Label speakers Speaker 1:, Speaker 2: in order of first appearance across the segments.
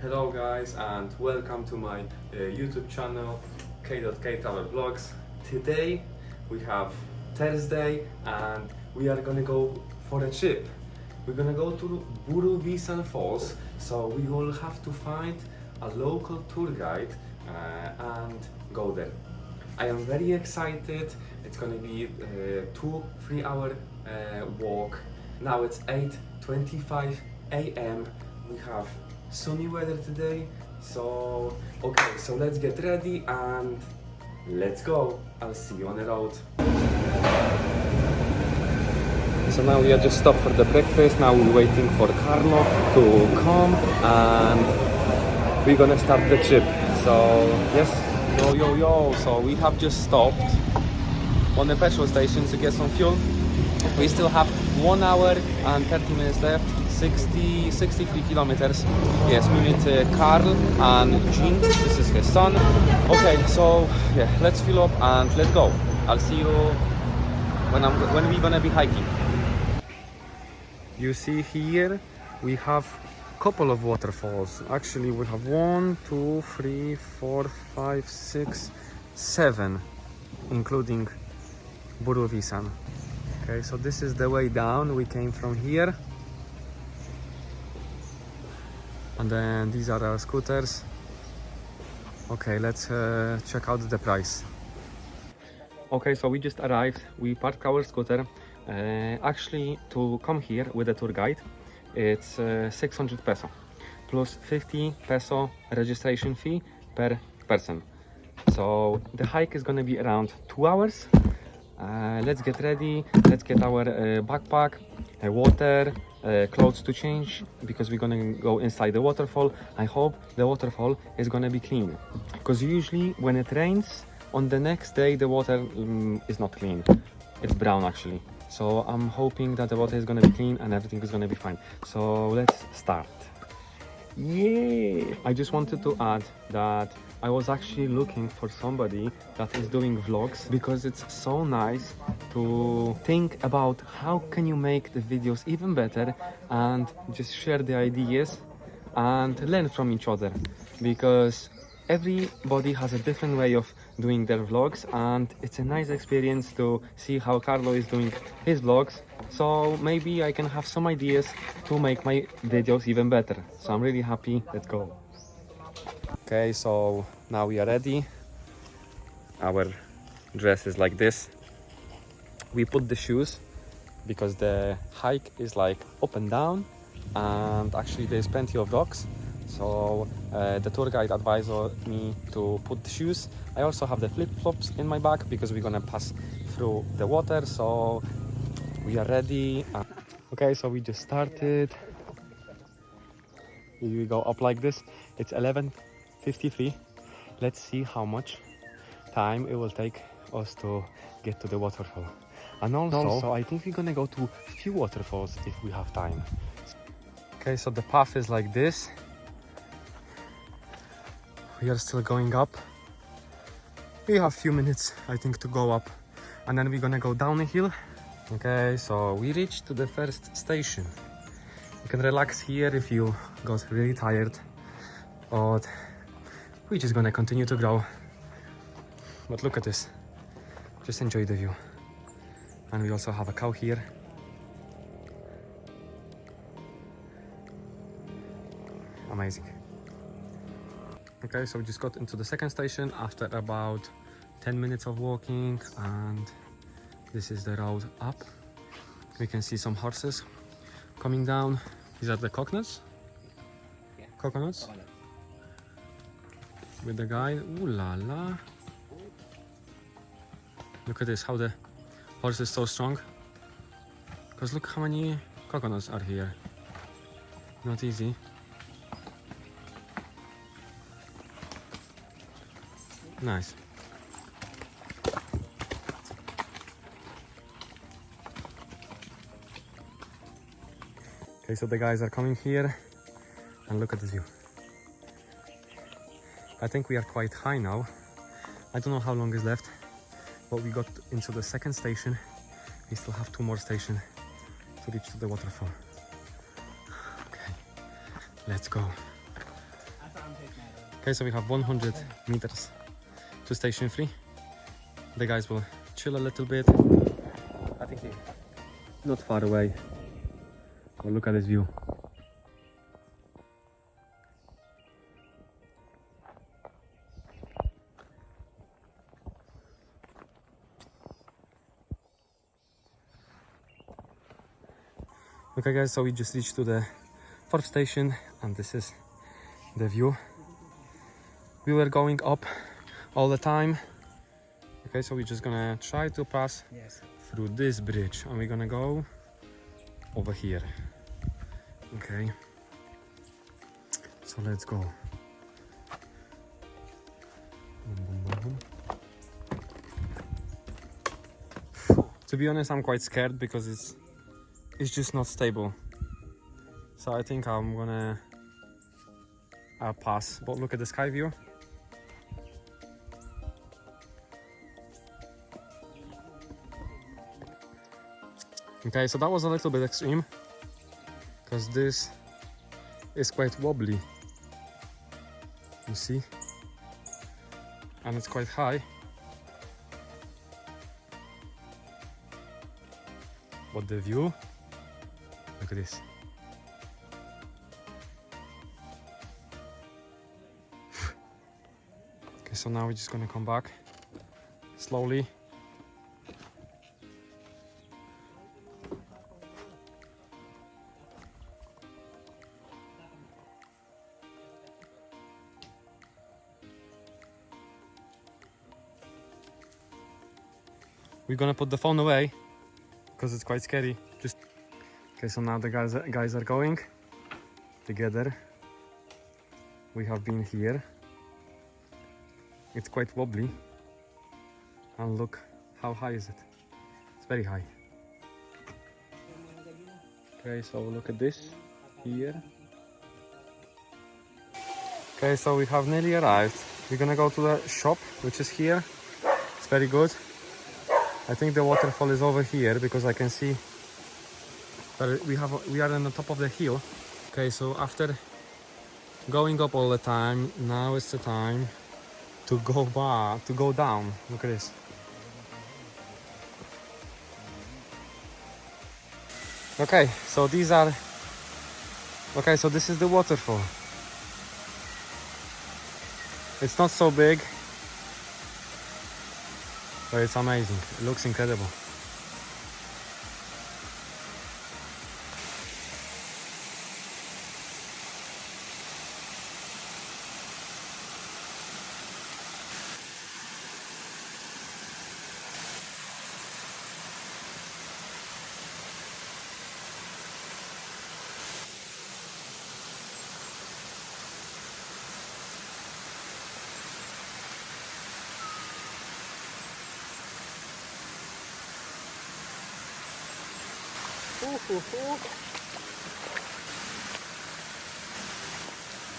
Speaker 1: Hello guys and welcome to my YouTube channel K.K Travel Vlogs. Today we have Thursday and we are gonna go for a trip. We're gonna go to Buruwisan Falls, so we will have to find a local tour guide and go there. I am very excited. It's gonna be a 2-3 hour walk. Now it's 8:25 a.m. We have sunny weather today, so okay, so let's get ready and let's go. I'll see you on the road. So now we are just stopped for the breakfast. Now we're waiting for Carlo to come and we're gonna start the trip. So yes, yo, so we have just stopped on the petrol station to get some fuel. We still have 1 hour and 30 minutes left. 63 kilometers. Yes, we meet Carl and Jean. This is his son. Okay, so yeah, let's fill up and let's go. I'll see you when we're gonna be hiking. You see here we have a couple of waterfalls. Actually, we have 1, 2, 3, 4, 5, 6, 7, including Buruwisan. Okay, so this is the way down. We came from here. And then these are our scooters. Okay, let's check out the price. Okay, so we just arrived. We parked our scooter. Actually, to come here with a tour guide, it's 600 peso plus 50 peso registration fee per person. So the hike is gonna be around 2 hours. Let's get ready. Let's get our backpack, water, clothes to change, because we're gonna go inside the waterfall. I hope the waterfall is gonna be clean, because usually when it rains on the next day the water is not clean. It's brown actually. So I'm hoping that the water is gonna be clean and everything is gonna be fine. So let's start. Yeah, I just wanted to add that I was actually looking for somebody that is doing vlogs, because it's so nice to think about how can you make the videos even better and just share the ideas and learn from each other, because everybody has a different way of doing their vlogs and it's a nice experience to see how Carlo is doing his vlogs. So maybe I can have some ideas to make my videos even better. So I'm really happy. Let's go. Okay, so now we are ready. Our dress is like this. We put the shoes because the hike is like up and down, and actually there's plenty of rocks. So the tour guide advised me to put the shoes. I also have the flip-flops in my bag because we're gonna pass through the water. So we are ready. Okay, so we just started. We go up like this. It's 11:53. Let's see how much time it will take us to get to the waterfall. And also I think we're gonna go to a few waterfalls if we have time. Okay, so the path is like this. We are still going up. We have a few minutes, I think, to go up, and then we're gonna go down a hill. Okay, so we reached to the first station. You can relax here if you got really tired, but we're just gonna continue to grow. But look at this, just enjoy the view. And we also have a cow here. Amazing. Okay, so we just got into the second station after about 10 minutes of walking, and this is the road up. We can see some horses coming down. These are the coconuts? Yeah. Coconuts? With the guy. Ooh la la. Look at this, how the horse is so strong. Because look how many coconuts are here. Not easy. Nice. Okay, so the guys are coming here and look at this view. I think we are quite high now. I don't know how long is left, but we got into the second station. We still have 2 more stations to reach to the waterfall. Okay, let's go. Okay, so we have 100 meters to station 3. The guys will chill a little bit. I think he's not far away. Well, look at this view. Okay guys, so we just reached to the 4th station and this is the view. We were going up all the time. Okay, so we're just gonna try to pass through this bridge and we're gonna go over here. Okay, so let's go. Boom, boom, boom, boom. To be honest, I'm quite scared because it's just not stable. So I think I'm gonna pass. But look at the sky view. Okay, so that was a little bit extreme because this is quite wobbly, you see, and it's quite high, but the view, look at this. Okay, so now we're just gonna come back slowly. We're gonna put the phone away because it's quite scary. Just okay. So now the guys are going together. We have been here. It's quite wobbly, and look how high is it? It's very high. Okay, so look at this here. Okay, so we have nearly arrived. We're gonna go to the shop, which is here. It's very good. I think the waterfall is over here because I can see that we are on the top of the hill. Okay, so after going up all the time, now it's the time to go down. Look at this. Okay, so this is the waterfall. It's not so big, but it's amazing. It looks incredible.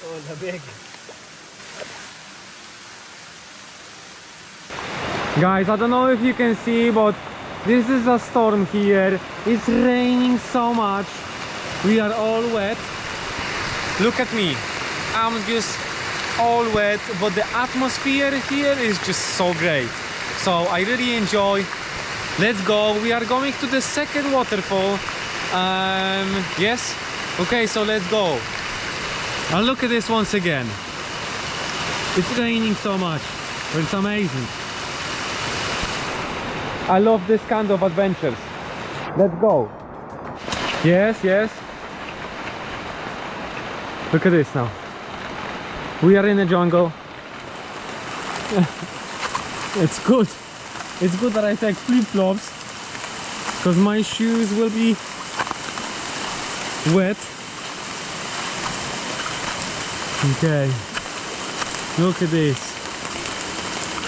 Speaker 2: Oh, the big.
Speaker 1: Guys, I don't know if you can see, but this is a storm here. It's raining so much. We are all wet. Look at me. I'm just all wet, but the atmosphere here is just so great. So I really enjoy. Let's go. We are going to the second waterfall. Yes. Okay, so let's go. And look at this once again. It's raining so much, but it's amazing. I love this kind of adventures. Let's go. Yes, yes. Look at this now. We are in the jungle. It's good. It's good that I take flip-flops because my shoes will be wet. Okay. Look at this.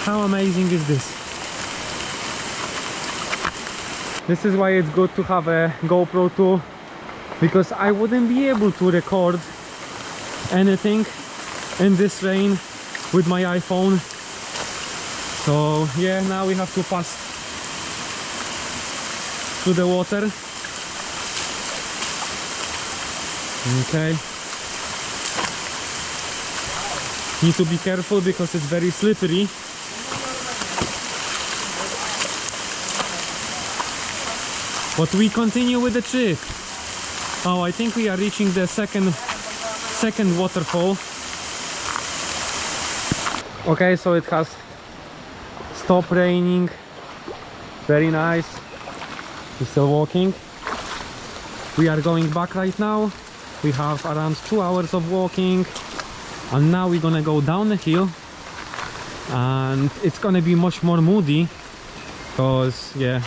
Speaker 1: How amazing is this? This is why it's good to have a GoPro 2, because I wouldn't be able to record anything in this rain with my iPhone. So yeah, now we have to pass through the water. Okay. Need to be careful because it's very slippery. But we continue with the trip. Oh, I think we are reaching the second waterfall. Okay, so it has stopped raining. Very nice. We're still walking. We are going back right now. We have around 2 hours of walking, and now we're gonna go down the hill, and it's gonna be much more moody because yeah.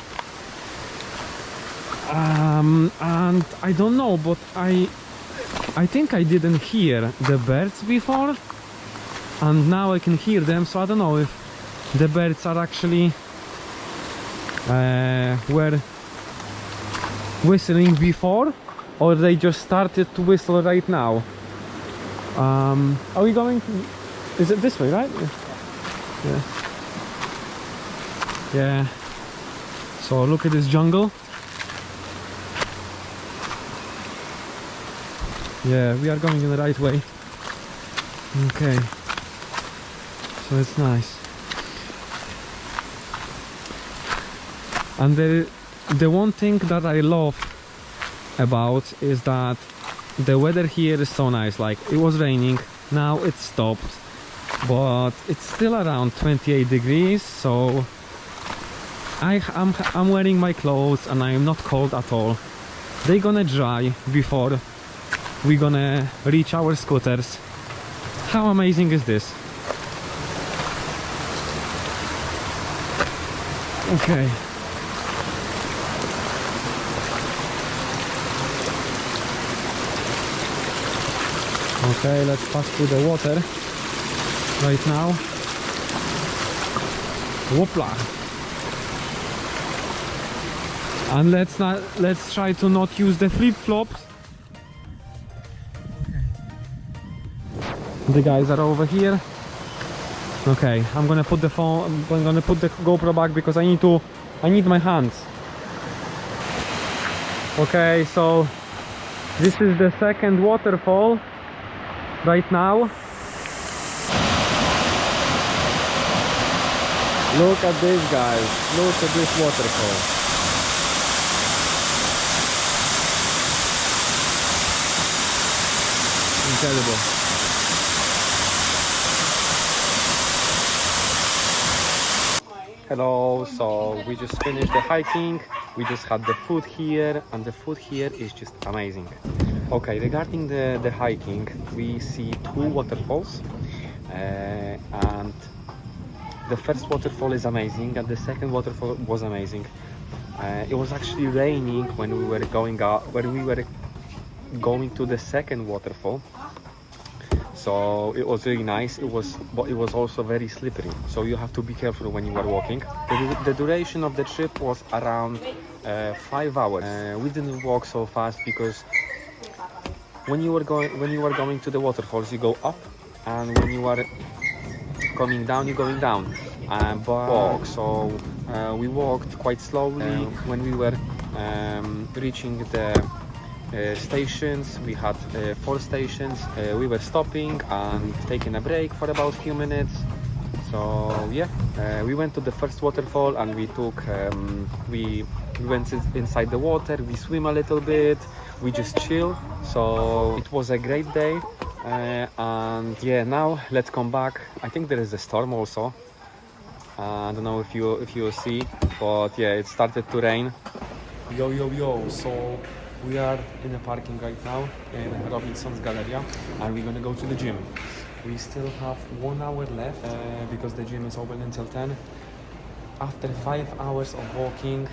Speaker 1: And I don't know, but I think I didn't hear the birds before, and now I can hear them. So I don't know if the birds are actually were whistling before, or they just started to whistle right now. Are we going? Is it this way, right? Yeah. Yeah. So look at this jungle. Yeah, we are going in the right way. Okay. So it's nice. And the one thing that I love about is that the weather here is so nice. Like, it was raining, now it stopped, but it's still around 28 degrees, so I'm wearing my clothes and I'm not cold at all. They're gonna dry before we're gonna reach our scooters. How amazing is this? Okay. Okay, let's pass through the water right now. Whoopla! And let's try to not use the flip-flops. Okay. The guys are over here. Okay, I'm gonna put the phone. I'm gonna put the GoPro back because I need my hands. Okay, so this is the second waterfall right now. Look at this, guys. Look at this waterfall. Incredible. Hello, so we just finished the hiking. We just had the food here, and the food here is just amazing. Okay, regarding the hiking, we see two waterfalls, and the first waterfall is amazing, and the second waterfall was amazing. It was actually raining when we were going to the second waterfall, so it was really nice. But it was also very slippery, so you have to be careful when you are walking. The duration of the trip was around 5 hours. We didn't walk so fast because when you are going to the waterfalls, you go up, and when you are coming down, you're going down. So we walked quite slowly. When we were reaching the stations, we had 4 stations. We were stopping and taking a break for about a few minutes. So yeah, we went to the first waterfall, and we went inside the water. We swim a little bit. We just chill. So it was a great day. And yeah, now let's come back. I think there is a storm also. I don't know if you see, but yeah, it started to rain. Yo, so we are in a parking right now in Robinson's Galleria, and we're gonna go to the gym. We still have 1 hour left because the gym is open until 10. After 5 hours of walking,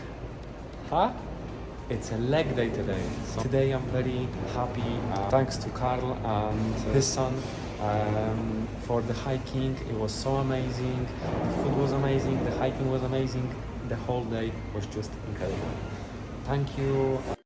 Speaker 1: it's a leg day today. So today I'm very happy, thanks to Carl and his son, for the hiking. It was so amazing. The food was amazing. The hiking was amazing. The whole day was just incredible. Thank you.